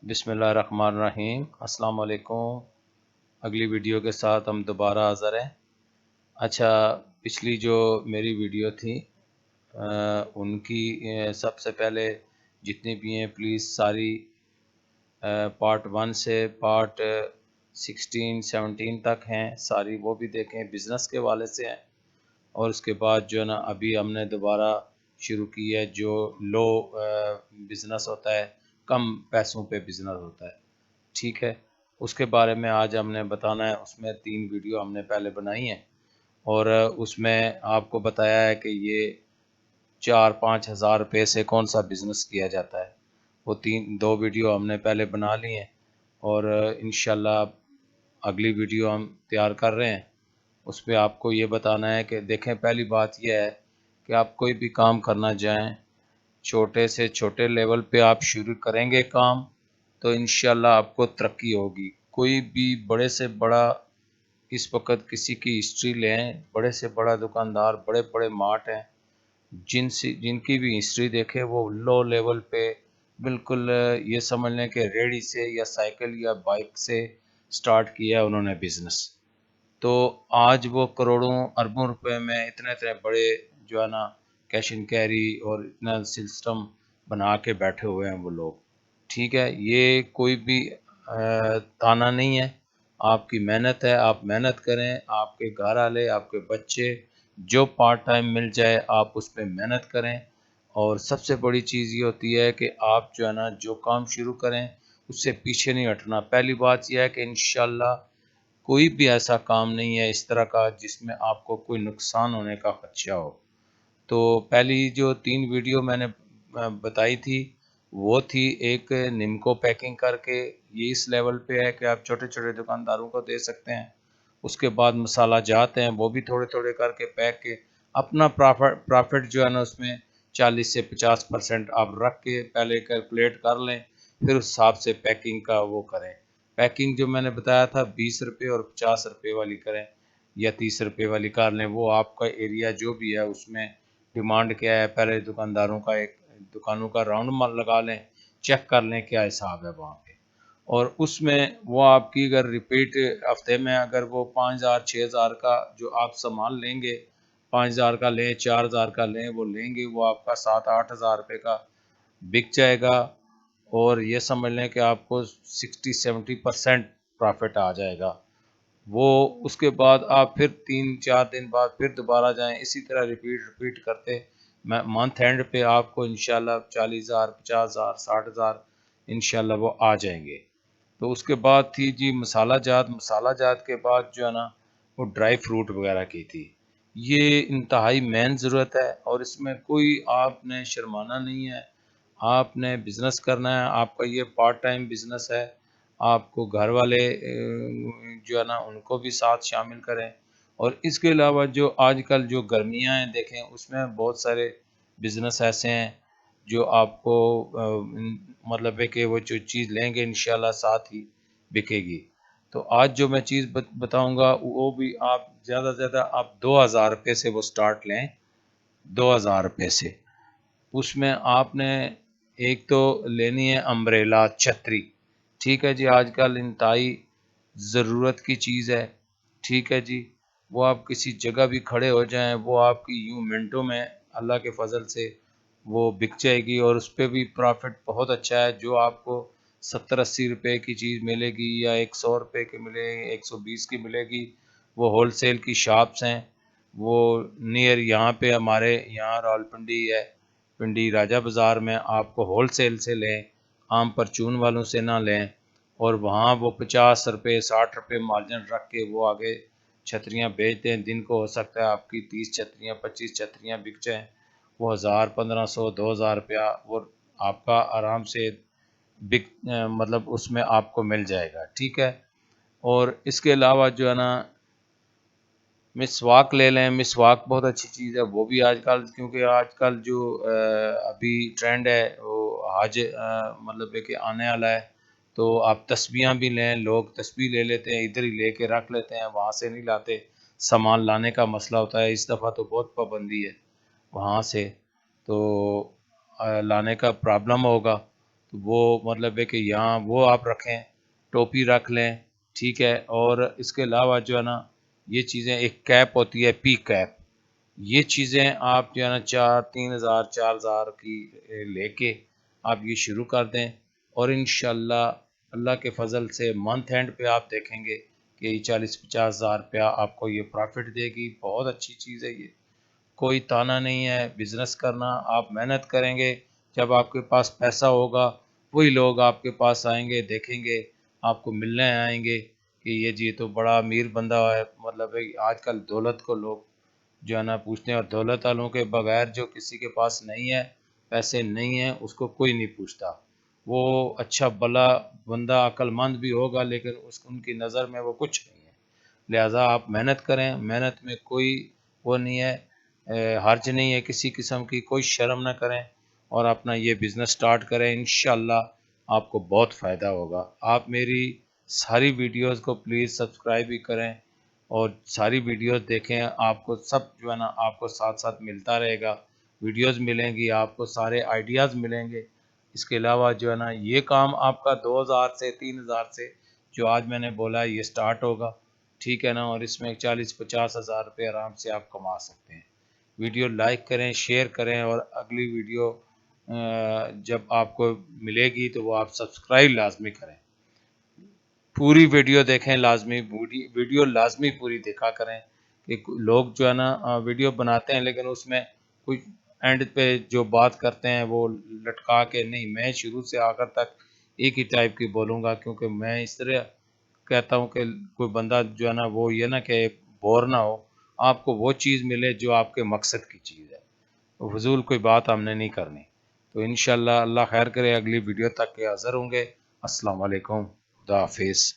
بسم اللہ الرحمن الرحیم۔ السلام علیکم۔ اگلی ویڈیو کے ساتھ ہم دوبارہ حاضر ہیں۔ اچھا، پچھلی جو میری ویڈیو تھی ان کی سب سے پہلے جتنی بھی ہیں پلیز ساری پارٹ 1 سے پارٹ 16 17 تک ہیں، ساری وہ بھی دیکھیں، بزنس کے والے سے ہیں۔ اور اس کے بعد جو ہے نا ابھی ہم نے دوبارہ شروع کی ہے جو لو بزنس ہوتا ہے، کم پیسوں پہ بزنس ہوتا ہے، ٹھیک ہے، اس کے بارے میں آج ہم نے بتانا ہے۔ اس میں 3 ویڈیو ہم نے پہلے بنائی ہیں اور اس میں آپ کو بتایا ہے کہ یہ 4-5 ہزار روپے سے کون سا بزنس کیا جاتا ہے۔ وہ 2 ویڈیو ہم نے پہلے بنا لی ہیں اور انشاءاللہ اگلی ویڈیو ہم تیار کر رہے ہیں۔ اس پہ آپ کو یہ بتانا ہے کہ دیکھیں، پہلی بات یہ ہے کہ آپ کوئی بھی کام کرنا جائیں، چھوٹے سے چھوٹے لیول پہ آپ شروع کریں گے کام تو انشاءاللہ آپ کو ترقی ہوگی۔ کوئی بھی بڑے سے بڑا اس وقت کسی کی ہسٹری لیں، بڑے سے بڑا دکاندار، بڑے بڑے مارٹ ہیں، جن کی بھی ہسٹری دیکھے وہ لو لیول پہ بالکل یہ سمجھ لیں کہ ریڑھی سے یا سائیکل یا بائک سے سٹارٹ کیا انہوں نے بزنس، تو آج وہ کروڑوں اربوں روپے میں اتنے بڑے جو ہے نا کیش اینڈ کیری اور اتنا سسٹم بنا کے بیٹھے ہوئے ہیں وہ لوگ، ٹھیک ہے۔ یہ کوئی بھی تانا نہیں ہے، آپ کی محنت ہے، آپ محنت کریں، آپ کے گھر والے، آپ کے بچے، جو پارٹ ٹائم مل جائے آپ اس پہ محنت کریں۔ اور سب سے بڑی چیز یہ ہوتی ہے کہ آپ جو ہے نا جو کام شروع کریں اس سے پیچھے نہیں ہٹنا۔ پہلی بات یہ ہے کہ انشاءاللہ کوئی بھی ایسا کام نہیں ہے اس طرح کا جس میں آپ کو کوئی نقصان ہونے کا خدشہ ہو۔ تو پہلی جو 3 ویڈیو میں نے بتائی تھی وہ تھی ایک نمکو پیکنگ کر کے، یہ اس لیول پہ ہے کہ آپ چھوٹے چھوٹے دکانداروں کو دے سکتے ہیں۔ اس کے بعد مسالہ جات ہیں وہ بھی تھوڑے تھوڑے کر کے پیک کے اپنا پرافٹ جو ہے نا اس میں 40 سے 50% آپ رکھ کے پہلے کیلکولیٹ کر لیں، پھر اس حساب سے پیکنگ کا وہ کریں۔ پیکنگ جو میں نے بتایا تھا 20 روپے اور 50 روپے والی کریں یا 30 روپے والی کر لیں، وہ آپ کا ایریا جو بھی ہے اس میں ڈیمانڈ کیا ہے، پہلے دکانداروں کا ایک دکانوں کا راؤنڈ لگا لیں، چیک کر لیں کیا حساب ہے وہاں پہ، اور اس میں وہ آپ کی اگر ریپیٹ ہفتے میں اگر وہ 5,000 6,000 کا جو آپ سامان لیں گے، 5,000 کا لیں، 4,000 کا لیں، وہ لیں گے، وہ آپ کا 7-8 ہزار روپے کا بک جائے گا، اور یہ سمجھ لیں کہ آپ کو 60-70% پرافٹ آ جائے گا۔ وہ اس کے بعد آپ پھر 3-4 دن بعد پھر دوبارہ جائیں، اسی طرح ریپیٹ کرتے منتھ اینڈ پہ آپ کو انشاءاللہ 40,000 50,000 60,000 انشاءاللہ وہ آ جائیں گے۔ تو اس کے بعد تھی جی مسالہ جات کے بعد جو ہے نا وہ ڈرائی فروٹ وغیرہ کی تھی۔ یہ انتہائی مین ضرورت ہے اور اس میں کوئی آپ نے شرمانا نہیں ہے، آپ نے بزنس کرنا ہے، آپ کا یہ پارٹ ٹائم بزنس ہے، آپ کو گھر والے جو ہے نا ان کو بھی ساتھ شامل کریں۔ اور اس کے علاوہ جو آج کل جو گرمیاں ہیں دیکھیں اس میں بہت سارے بزنس ایسے ہیں جو آپ کو مطلب ہے کہ وہ جو چیز لیں گے انشاءاللہ ساتھ ہی بکے گی۔ تو آج جو میں چیز بتاؤں گا وہ بھی آپ زیادہ سے زیادہ آپ 2,000 روپے سے وہ سٹارٹ لیں، 2,000 روپے سے۔ اس میں آپ نے ایک تو لینی ہے امبریلا، چھتری، ٹھیک ہے جی، آج کل انتہائی ضرورت کی چیز ہے، ٹھیک ہے جی۔ وہ آپ کسی جگہ بھی کھڑے ہو جائیں وہ آپ کی یوں منٹوں میں اللہ کے فضل سے وہ بک جائے گی، اور اس پہ بھی پرافٹ بہت اچھا ہے۔ جو آپ کو 70-80 روپے کی چیز ملے گی یا 100 روپے کی ملے گی، 120 کی ملے گی، وہ ہول سیل کی شاپس ہیں، وہ نیر یہاں پہ ہمارے یہاں راولپنڈی ہے، پنڈی راجہ بازار میں آپ کو ہول سیل سے لیں، عام پرچون والوں سے نہ لیں، اور وہاں وہ 50 روپے 60 روپے مارجن رکھ کے وہ آگے چھتریاں بیچتے ہیں۔ دن کو ہو سکتا ہے آپ کی 30 چھتریاں 25 چھتریاں بک جائیں، وہ 1,000 1,500 2,000 روپیہ وہ آپ کا آرام سے بک مطلب اس میں آپ کو مل جائے گا، ٹھیک ہے۔ اور اس کے علاوہ جو ہے نا مسواک لے لیں، مسواک بہت اچھی چیز ہے، وہ بھی آج کل کیونکہ آج کل جو ابھی ٹرینڈ ہے وہ حج مطلب ہے کہ آنے والا ہے، تو آپ تسبیحاں بھی لیں، لوگ تسبیح لے لیتے ہیں، ادھر ہی لے کے رکھ لیتے ہیں، وہاں سے نہیں لاتے، سامان لانے کا مسئلہ ہوتا ہے، اس دفعہ تو بہت پابندی ہے وہاں سے، تو لانے کا پرابلم ہوگا، تو وہ مطلب ہے کہ یہاں وہ آپ رکھیں، ٹوپی رکھ لیں، ٹھیک ہے. اور اس کے علاوہ جو ہے نا یہ چیزیں، ایک کیپ ہوتی ہے پی کیپ، یہ چیزیں آپ جو ہے نا 3,000 4,000 کی لے کے آپ یہ شروع کر دیں، اور انشاءاللہ اللہ کے فضل سے منتھ اینڈ پہ آپ دیکھیں گے کہ یہ 40-50 ہزار روپیہ آپ کو یہ پروفٹ دے گی. بہت اچھی چیز ہے یہ، کوئی تانا نہیں ہے بزنس کرنا. آپ محنت کریں گے، جب آپ کے پاس پیسہ ہوگا وہی لوگ آپ کے پاس آئیں گے، دیکھیں گے آپ کو ملنے آئیں گے کہ یہ جی تو بڑا امیر بندہ ہے. مطلب ہے آج کل دولت کو لوگ جو ہے نا پوچھتے ہیں، اور دولت والوں کے بغیر جو کسی کے پاس نہیں ہے، پیسے نہیں ہیں، اس کو کوئی نہیں پوچھتا. وہ اچھا بلا بندہ عقل مند بھی ہوگا لیکن ان کی نظر میں وہ کچھ نہیں ہے. لہٰذا آپ محنت کریں، محنت میں کوئی وہ نہیں ہے، حرج نہیں ہے کسی قسم کی، کوئی شرم نہ کریں اور اپنا یہ بزنس سٹارٹ کریں. انشاءاللہ آپ کو بہت فائدہ ہوگا. آپ میری ساری ویڈیوز کو پلیز سبسکرائب بھی کریں اور ساری ویڈیوز دیکھیں. آپ کو سب جو ہے نا آپ کو ساتھ ساتھ ملتا رہے گا، ویڈیوز ملیں گی آپ کو، سارے آئیڈیاز ملیں گے. اس کے علاوہ جو ہے نا یہ کام آپ کا 2,000 سے 3,000 سے جو آج میں نے بولا یہ سٹارٹ ہوگا، ٹھیک ہے نا. اور اس میں 40-50 ہزار روپے آرام سے آپ کما سکتے ہیں. ویڈیو لائک کریں، شیئر کریں، اور اگلی ویڈیو جب آپ کو ملے گی تو وہ آپ سبسکرائب لازمی کریں. پوری ویڈیو دیکھیں، لازمی ویڈیو لازمی پوری دیکھا کریں. کہ لوگ جو ہے نا ویڈیو بناتے ہیں لیکن اس میں کوئی اینڈ پہ جو بات کرتے ہیں وہ لٹکا کے نہیں. میں شروع سے آخر تک ایک ہی ٹائپ کی بولوں گا، کیونکہ میں اس طرح کہتا ہوں کہ کوئی بندہ جو ہے نا وہ یہ نہ کہ بور نہ ہو، آپ کو وہ چیز ملے جو آپ کے مقصد کی چیز ہے. فضول کوئی بات ہم نے نہیں کرنی. تو انشاءاللہ اللہ خیر کرے، اگلی ویڈیو تک کے حاضر ہوں گے. السلام علیکم، خدا حافظ.